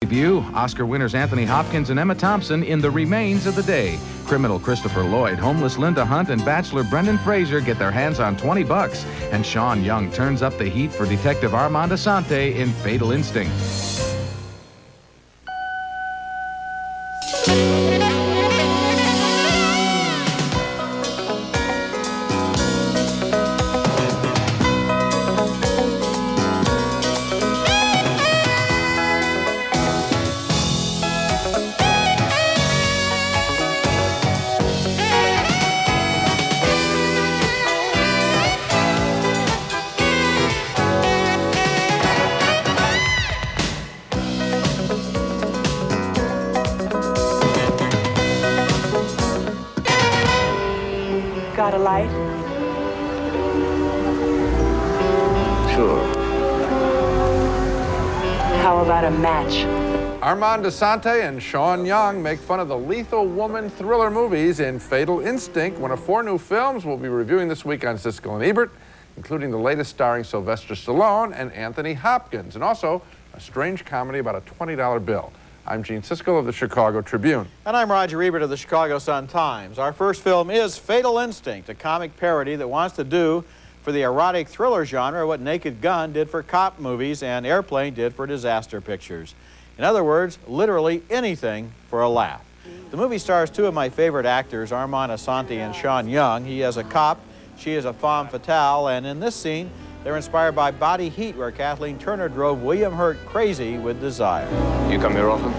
Debut, Oscar winners Anthony Hopkins and Emma Thompson in The Remains of the Day. Criminal Christopher Lloyd, homeless Linda Hunt, and bachelor Brendan Fraser get their hands on $20. And Sean Young turns up the heat for Detective Armand Assante in Fatal Instinct. Got a light? Sure. How about a match? Armand Assante and Sean Young make fun of the Lethal Woman thriller movies in Fatal Instinct, one of 4 new films we'll be reviewing this week on Siskel and Ebert, including the latest starring Sylvester Stallone and Anthony Hopkins, and also a strange comedy about a $20 bill. I'm Gene Siskel of the Chicago Tribune. And I'm Roger Ebert of the Chicago Sun-Times. Our first film is Fatal Instinct, a comic parody that wants to do for the erotic thriller genre what Naked Gun did for cop movies and Airplane did for disaster pictures. In other words, literally anything for a laugh. The movie stars 2 of my favorite actors, Armand Assante and Sean Young. He is a cop, she is a femme fatale, and in this scene, they're inspired by Body Heat, where Kathleen Turner drove William Hurt crazy with desire. You come here often?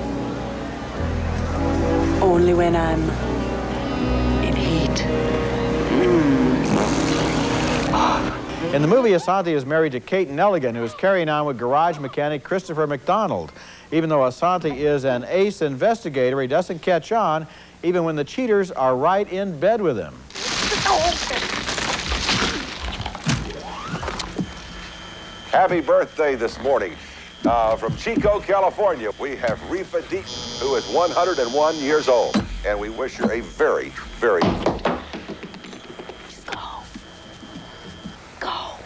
Only when I'm in heat. In the movie, Assante is married to Kate Nelligan, who is carrying on with garage mechanic Christopher McDonald. Even though Assante is an ace investigator, he doesn't catch on, even when the cheaters are right in bed with him. Happy birthday this morning. From Chico, California, we have Reefa Deaton, who is 101 years old. And we wish her a very, very... Go. Go.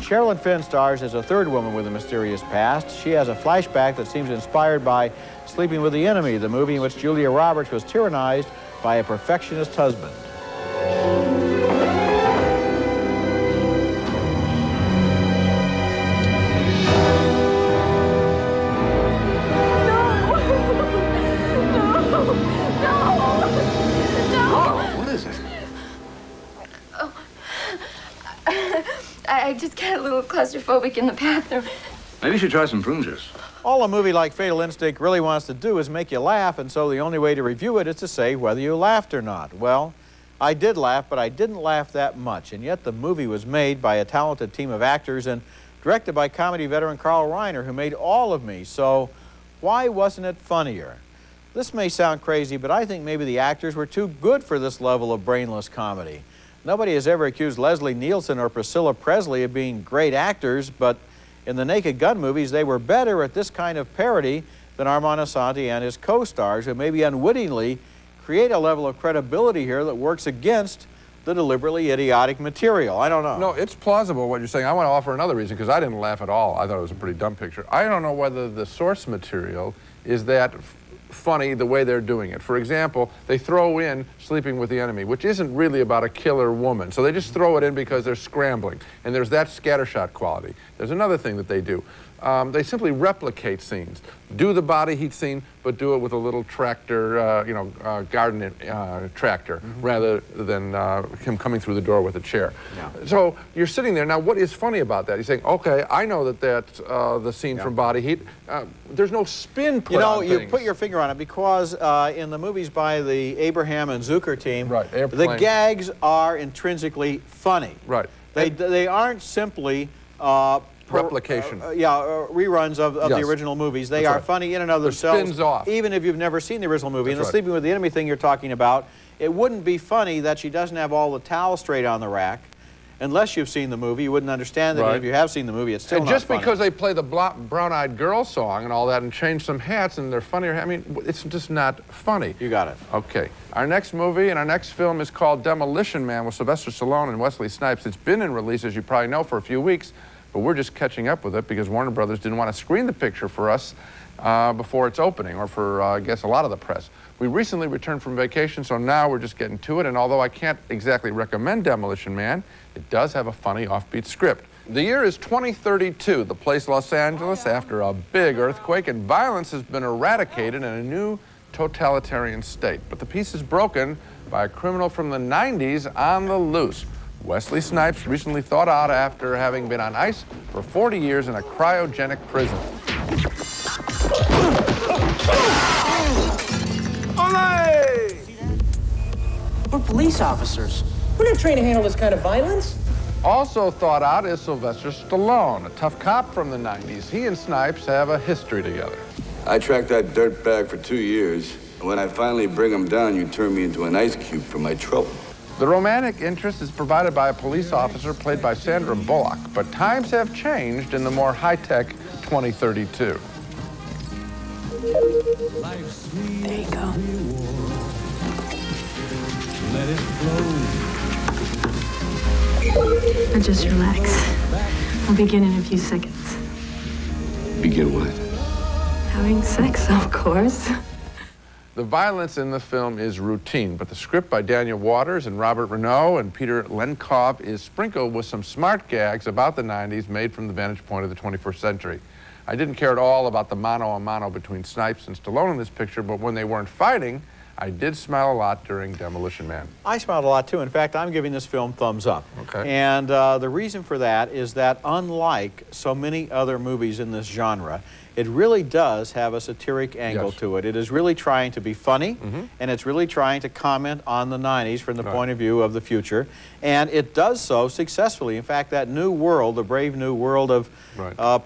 Sherilyn Fenn stars as a 3rd woman with a mysterious past. She has a flashback that seems inspired by Sleeping with the Enemy, the movie in which Julia Roberts was tyrannized by a perfectionist husband. I just get a little claustrophobic in the bathroom. Maybe you should try some prune juice. All a movie like Fatal Instinct really wants to do is make you laugh, and so the only way to review it is to say whether you laughed or not. Well, I did laugh, but I didn't laugh that much, and yet the movie was made by a talented team of actors and directed by comedy veteran Carl Reiner, who made all of me, so why wasn't it funnier? This may sound crazy, but I think maybe the actors were too good for this level of brainless comedy. Nobody has ever accused Leslie Nielsen or Priscilla Presley of being great actors, but in the Naked Gun movies, they were better at this kind of parody than Armand Assante and his co-stars, who maybe unwittingly create a level of credibility here that works against the deliberately idiotic material. I don't know. No, it's plausible what you're saying. I want to offer another reason, because I didn't laugh at all. I thought it was a pretty dumb picture. I don't know whether the source material is that funny the way they're doing it. For example, they throw in Sleeping with the Enemy, which isn't really about a killer woman. So they just throw it in because they're scrambling. And there's that scattershot quality. There's another thing that they do. They simply replicate scenes. Do the body heat scene, but do it with a little tractor, garden tractor, rather than him coming through the door with a chair. Yeah. So you're sitting there. Now, what is funny about that? You're saying, okay, I know that that's the scene from Body Heat. There's no spin put on things. You put your finger on it because in the movies by the Abraham and Zucker team, the gags are intrinsically funny. Right. They aren't simply replication. Reruns of the original movies. They are funny in and of themselves, spins off. even if you've never seen the original movie. That's And the Sleeping with the Enemy thing you're talking about, it wouldn't be funny that she doesn't have all the towels straight on the rack, unless you've seen the movie, you wouldn't understand it. Right. And if you have seen the movie, it's still And not just funny. because they play the brown-eyed girl song and all that and change some hats and they're funnier, I mean, it's just not funny. You got it. Okay. Our next movie and our next film is called Demolition Man with Sylvester Stallone and Wesley Snipes. It's been in release, as you probably know, for a few weeks, but we're just catching up with it because Warner Brothers didn't want to screen the picture for us before its opening, or for, I guess, a lot of the press. We recently returned from vacation, so now we're just getting to it, and although I can't exactly recommend Demolition Man, it does have a funny, offbeat script. The year is 2032, the place Los Angeles, after a big earthquake, and violence has been eradicated in a new totalitarian state. But the peace is broken by a criminal from the 90s on the loose. Wesley Snipes recently thawed out after having been on ice for 40 years in a cryogenic prison. We're police officers. We're not trained to handle this kind of violence. Also thought out is Sylvester Stallone, a tough cop from the 90s. He and Snipes have a history together. I tracked that dirtbag for 2 years. And when I finally bring him down, you turn me into an ice cube for my trouble. The romantic interest is provided by a police officer played by Sandra Bullock, but times have changed in the more high-tech 2032. There you go. Now just relax. I'll begin in a few seconds. Begin what? Having sex, of course. The violence in the film is routine, but the script by Daniel Waters and Robert Renaud and Peter Lenkov is sprinkled with some smart gags about the 90s made from the vantage point of the 21st century. I didn't care at all about the mano-a-mano between Snipes and Stallone in this picture, but when they weren't fighting, I did smile a lot during Demolition Man. I smiled a lot too. In fact, I'm giving this film thumbs up. Okay. And the reason for that is that unlike so many other movies in this genre, it really does have a satiric angle Yes. to it. It is really trying to be funny, and it's really trying to comment on the 90s from the point of view of the future. And it does so successfully. In fact, that new world, the brave new world of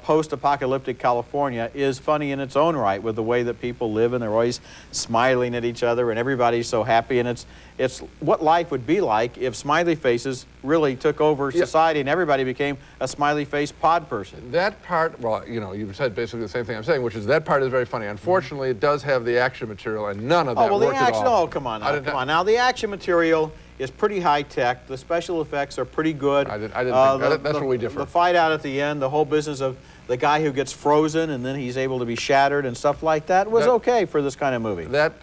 post-apocalyptic California, is funny in its own right, with the way that people live, and they're always smiling at each other, and everybody's so happy. And it's what life would be like if smiley faces really took over society and everybody became a smiley face pod person. That part, well, you know, you said basically the same thing I'm saying, which is that part is very funny. Unfortunately, it does have the action material, and none of that Oh, well, the worked at action, all. oh, come on now, come on. Now, the action material is pretty high-tech. The special effects are pretty good. I didn't think that's where we differ. The fight out at the end, the whole business of the guy who gets frozen and then he's able to be shattered and stuff like that was okay for this kind of movie. That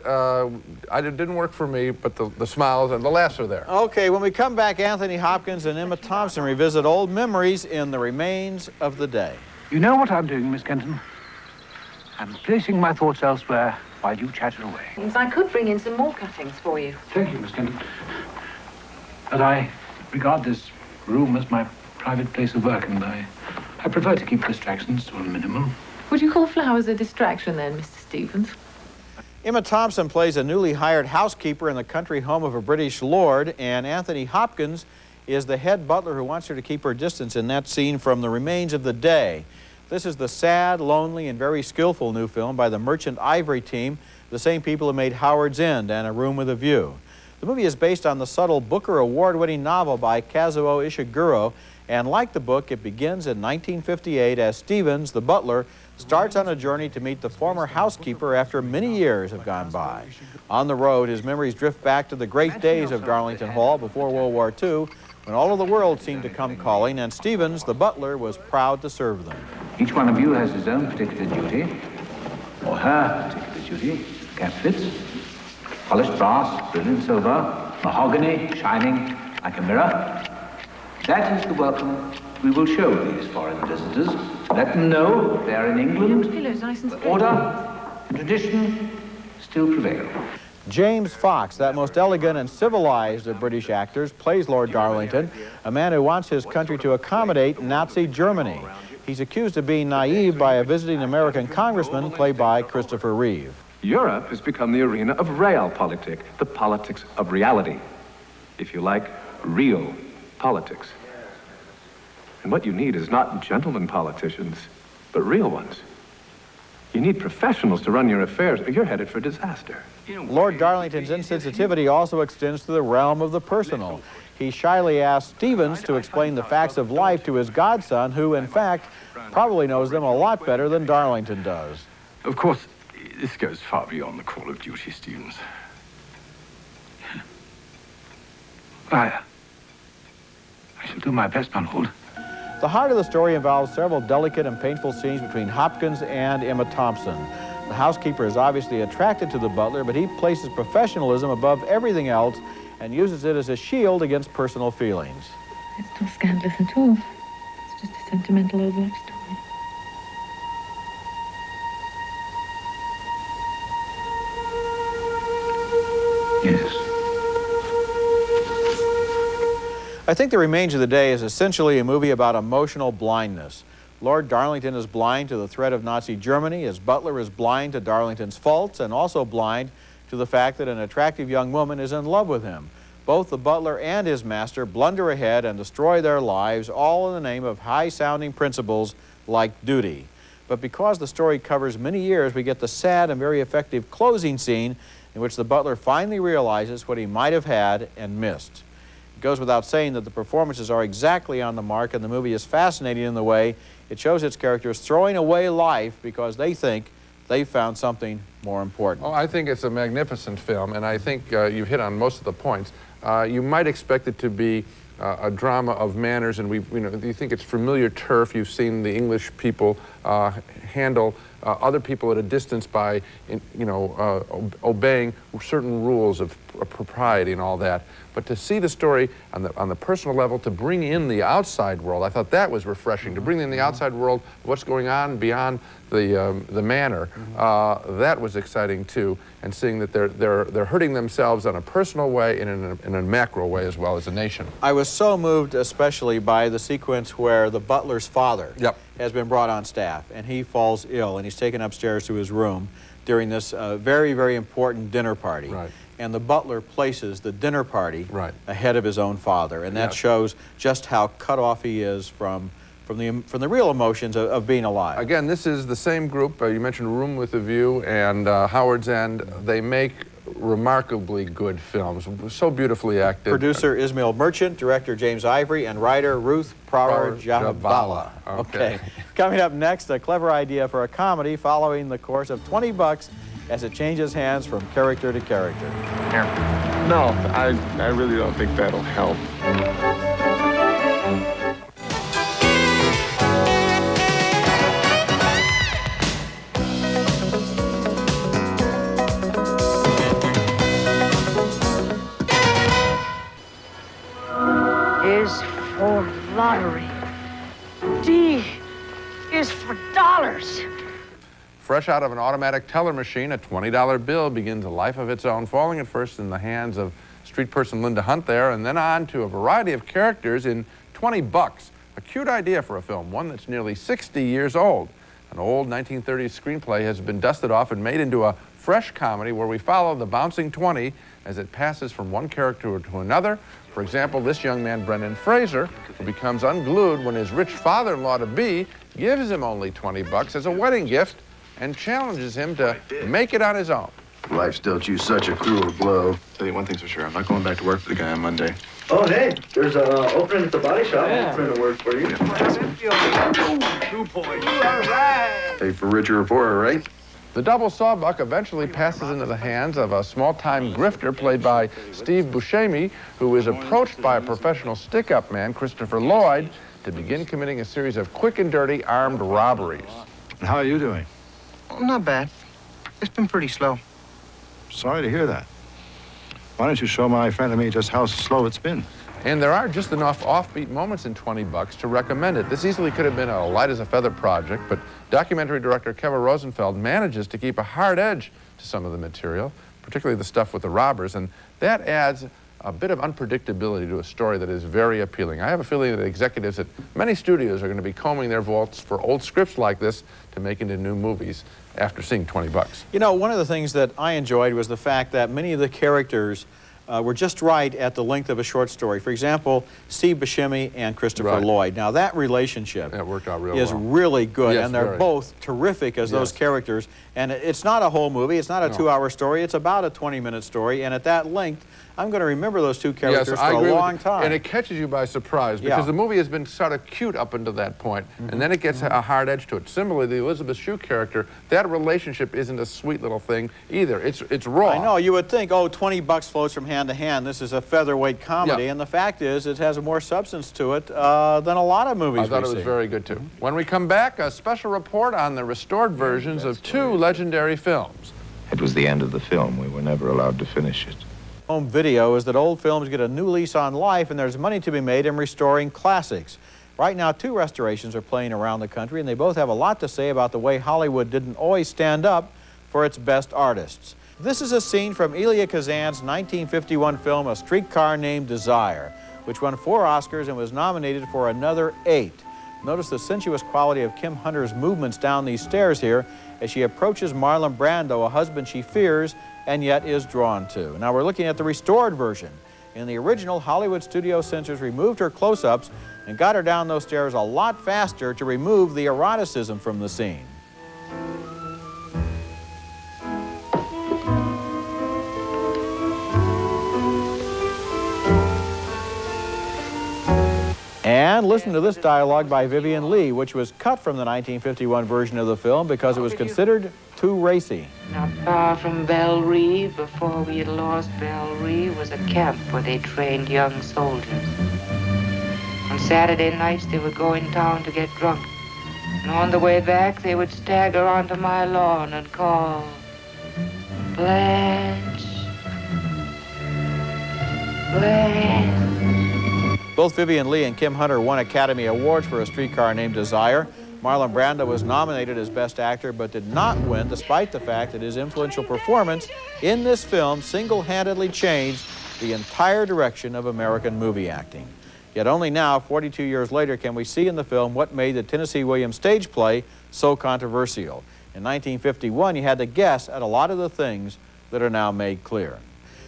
didn't work for me, but the smiles and the laughs are there. Okay, when we come back, Anthony Hopkins and Emma Thompson revisit old memories in The Remains of the Day. You know what I'm doing, Miss Kenton? I'm placing my thoughts elsewhere while you chatter away. Yes, I could bring in some more cuttings for you. Thank you, Miss Kenton. But I regard this room as my private place of work, and I prefer to keep distractions to a minimum. Would you call flowers a distraction then, Mr. Stevens? Emma Thompson plays a newly hired housekeeper in the country home of a British lord, and Anthony Hopkins is the head butler who wants her to keep her distance in that scene from The Remains of the Day. This is the sad, lonely, and very skillful new film by the Merchant Ivory team, the same people who made Howard's End and A Room with a View. The movie is based on the subtle Booker Award-winning novel by Kazuo Ishiguro, and like the book, it begins in 1958 as Stevens, the butler, starts on a journey to meet the former housekeeper after many years have gone by. On the road, his memories drift back to the great days of Darlington Hall before World War II, when all of the world seemed to come calling, and Stevens, the butler, was proud to serve them. Each one of you has his own particular duty, or her particular duty. Cap fits, polished brass, brilliant silver, mahogany shining like a mirror. That is the welcome we will show these foreign visitors. Let them know they are in England. Pillows, nice and straight. Order and tradition still prevail. James Fox, that most elegant and civilized of British actors, plays Lord Darlington, a man who wants his country to accommodate Nazi Germany. He's accused of being naive by a visiting American congressman, played by Christopher Reeve. Europe has become the arena of realpolitik, the politics of reality. If you like, real politics. And what you need is not gentlemen politicians, but real ones. You need professionals to run your affairs, or you're headed for disaster. Lord Darlington's insensitivity also extends to the realm of the personal. he shyly asks Stevens to explain the facts of life to his godson, who, in fact, probably knows them a lot better than Darlington does. Of course, this goes far beyond the call of duty, Stevens. I shall do my best, my lord. The heart of the story involves several delicate and painful scenes between Hopkins and Emma Thompson. The housekeeper is obviously attracted to the butler, but he places professionalism above everything else and uses it as a shield against personal feelings. It's not scandalous at all. It's just a sentimental old love story. Yes. I think The Remains of the Day is essentially a movie about emotional blindness. Lord Darlington is blind to the threat of Nazi Germany. His butler is blind to Darlington's faults and also blind to the fact that an attractive young woman is in love with him. Both the butler and his master blunder ahead and destroy their lives, all in the name of high-sounding principles like duty. But because the story covers many years, we get the sad and very effective closing scene in which the butler finally realizes what he might have had and missed. It goes without saying that the performances are exactly on the mark, and the movie is fascinating in the way it shows its characters throwing away life because they think they've found something more important. Oh, I think it's a magnificent film, and I think you've hit on most of the points. You might expect it to be a drama of manners, and you think it's familiar turf. You've seen the English people handle other people at a distance by, obeying certain rules of propriety and all that. But to see the story on the personal level, to bring in the outside world, I thought that was refreshing. To bring in the outside world, what's going on beyond the manor, that was exciting too. And seeing that they're hurting themselves in a personal way and in a macro way as well as a nation. I was so moved, especially by the sequence where the butler's father has been brought on staff, and he falls ill, and he's taken upstairs to his room during this very, very important dinner party. Right. And the butler places the dinner party ahead of his own father, and that shows just how cut off he is from the real emotions of being alive. Again, this is the same group. You mentioned Room with a View and Howard's End. They make remarkably good films, so beautifully acted. Producer Ismail Merchant, director James Ivory, and writer Ruth Prowar-Jabala. Okay. Coming up next, a clever idea for a comedy following the course of 20 bucks as it changes hands from character to character. No, I really don't think that'll help. Is for lottery. D is for dollars. Fresh out of an automatic teller machine, a $20 bill begins a life of its own, falling at first in the hands of street person Linda Hunt there, and then on to a variety of characters in 20 bucks. A cute idea for a film, one that's nearly 60 years old. An old 1930s screenplay has been dusted off and made into a fresh comedy where we follow the bouncing 20 as it passes from one character to another. For example, this young man, Brendan Fraser, who becomes unglued when his rich father-in-law-to-be gives him only 20 bucks as a wedding gift and challenges him to make it on his own. Life's dealt you such a cruel blow. Tell you one thing's for sure, I'm not going back to work for the guy on Monday. Oh, hey, there's an opening at the body shop. Yeah. I'll print a word for you. Hey, for richer or poorer, right? The double sawbuck eventually passes into the hands of a small-time grifter played by Steve Buscemi, who is approached by a professional stick-up man, Christopher Lloyd, to begin committing a series of quick and dirty armed robberies. And how are you doing? Not bad. It's been pretty slow. Sorry to hear that. Why don't you show my friend and me just how slow it's been? And there are just enough offbeat moments in 20 bucks to recommend it. This easily could have been a light-as-a-feather project, but documentary director Kevin Rosenfeld manages to keep a hard edge to some of the material, particularly the stuff with the robbers, and that adds a bit of unpredictability to a story that is very appealing. I have a feeling that executives at many studios are going to be combing their vaults for old scripts like this to make into new movies after seeing 20 bucks. You know, one of the things that I enjoyed was the fact that many of the characters were just right at the length of a short story. For example, Steve Buscemi and Christopher Lloyd. Now that relationship worked out real is well. really good, Yes, and they're very. both terrific as those characters. And it's not a whole movie, it's not a 2-hour story, it's about a 20-minute story, and at that length, I'm going to remember those two characters for a long time. And it catches you by surprise because the movie has been sort of cute up until that point, and then it gets a hard edge to it. Similarly, the Elizabeth Shue character, that relationship isn't a sweet little thing either. It's raw. I know, you would think, oh, 20 bucks flows from hand to hand. This is a featherweight comedy, and the fact is, it has more substance to it than a lot of movies I thought it was very good, too. When we come back, a special report on the restored versions of 2 legendary films. It was the end of the film. We were never allowed to finish it. Home video is that old films get a new lease on life, and there's money to be made in restoring classics. Right now, 2 restorations are playing around the country, and they both have a lot to say about the way Hollywood didn't always stand up for its best artists. This is a scene from Elia Kazan's 1951 film, A Streetcar Named Desire, which won 4 Oscars and was nominated for another 8. Notice the sensuous quality of Kim Hunter's movements down these stairs here as she approaches Marlon Brando, a husband she fears and yet is drawn to. Now we're looking at the restored version. In the original, Hollywood studio censors removed her close-ups and got her down those stairs a lot faster to remove the eroticism from the scene. And listen to this dialogue by Vivian Leigh, which was cut from the 1951 version of the film because it was considered too racy. Not far from Bellry, before we had lost Bellry, was a camp where they trained young soldiers. On Saturday nights, they would go in town to get drunk. And on the way back, they would stagger onto my lawn and call, Blanche, Blanche. Both Vivian Leigh and Kim Hunter won Academy Awards for A Streetcar Named Desire. Marlon Brando was nominated as Best Actor but did not win, despite the fact that his influential performance in this film single-handedly changed the entire direction of American movie acting. Yet only now, 42 years later, can we see in the film what made the Tennessee Williams stage play so controversial. In 1951, you had to guess at a lot of the things that are now made clear.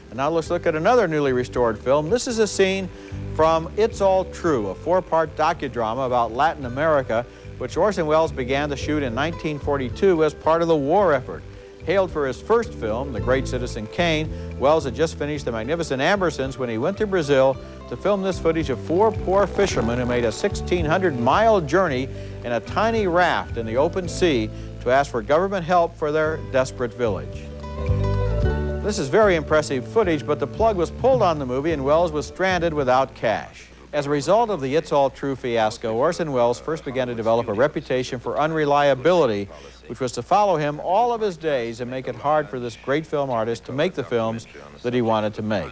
And now let's look at another newly restored film. This is a scene from It's All True, a 4-part docudrama about Latin America, which Orson Welles began to shoot in 1942 as part of the war effort. Hailed for his first film, The Great Citizen Kane, Welles had just finished The Magnificent Ambersons when he went to Brazil to film this footage of 4 poor fishermen who made a 1,600-mile journey in a tiny raft in the open sea to ask for government help for their desperate village. This is very impressive footage, but the plug was pulled on the movie and Welles was stranded without cash. As a result of the It's All True fiasco, Orson Welles first began to develop a reputation for unreliability, which was to follow him all of his days and make it hard for this great film artist to make the films that he wanted to make.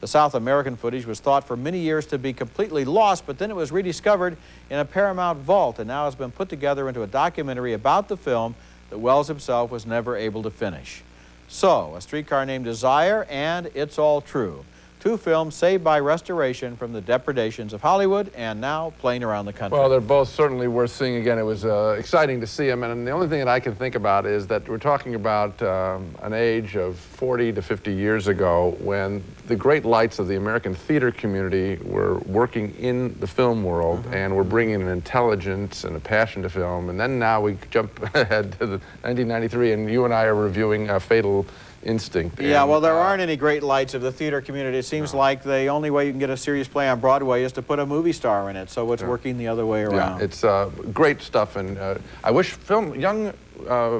The South American footage was thought for many years to be completely lost, but then it was rediscovered in a Paramount vault and now has been put together into a documentary about the film that Welles himself was never able to finish. So, A Streetcar Named Desire and It's All True. 2 films saved by restoration from the depredations of Hollywood and now playing around the country. Well, they're both certainly worth seeing again. It was exciting to see them, and the only thing that I can think about is that we're talking about an age of 40 to 50 years ago when the great lights of the American theater community were working in the film world and were bringing an intelligence and a passion to film. And then now we jump ahead to the 1993, and you and I are reviewing Fatal Instinct. Yeah, well, there aren't any great lights of the theater community. It seems like the only way you can get a serious play on Broadway is to put a movie star in it, so it's working the other way around. Yeah, it's great stuff, and I wish young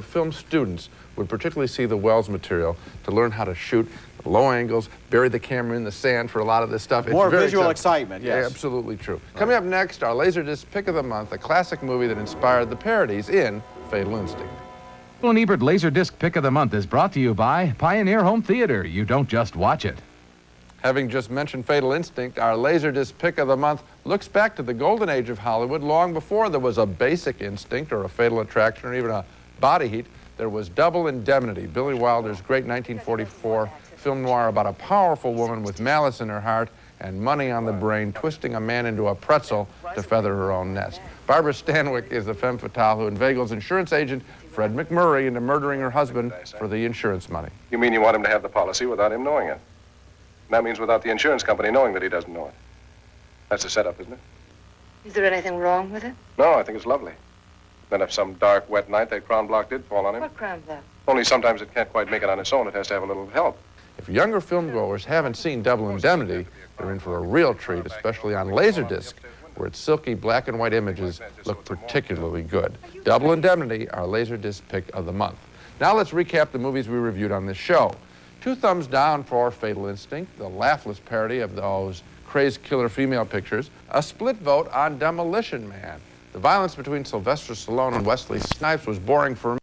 film students would particularly see the Welles material to learn how to shoot low angles, bury the camera in the sand for a lot of this stuff. More it's very visual excitement, yes. Yeah, absolutely true. Coming up next, our Laserdisc Pick of the Month, a classic movie that inspired the parodies in Fatal Instinct. Bill & Ebert Laserdisc Pick of the Month is brought to you by Pioneer Home Theater. You don't just watch it. Having just mentioned Fatal Instinct, our Laserdisc Pick of the Month looks back to the golden age of Hollywood. Long before there was a Basic Instinct or a Fatal Attraction or even a Body Heat, there was Double Indemnity, Billy Wilder's great 1944 film noir about a powerful woman with malice in her heart and money on the brain, twisting a man into a pretzel to feather her own nest. Barbara Stanwyck is the femme fatale who inveigles insurance agent Fred McMurray into murdering her husband for the insurance money. You mean you want him to have the policy without him knowing it? That means without the insurance company knowing that he doesn't know it. That's a setup, isn't it? Is there anything wrong with it? No, I think it's lovely. Then if some dark, wet night that crown block did fall on him. What crown block? Only sometimes it can't quite make it on its own. It has to have a little help. If younger filmgoers haven't seen Double Indemnity, they're in for a real treat, especially on Laserdisc, where its silky black and white images look particularly good. Double Indemnity, our Laserdisc pick of the month. Now let's recap the movies we reviewed on this show. 2 thumbs down for Fatal Instinct, the laughless parody of those crazed killer female pictures. A split vote on Demolition Man. The violence between Sylvester Stallone and Wesley Snipes was boring for me.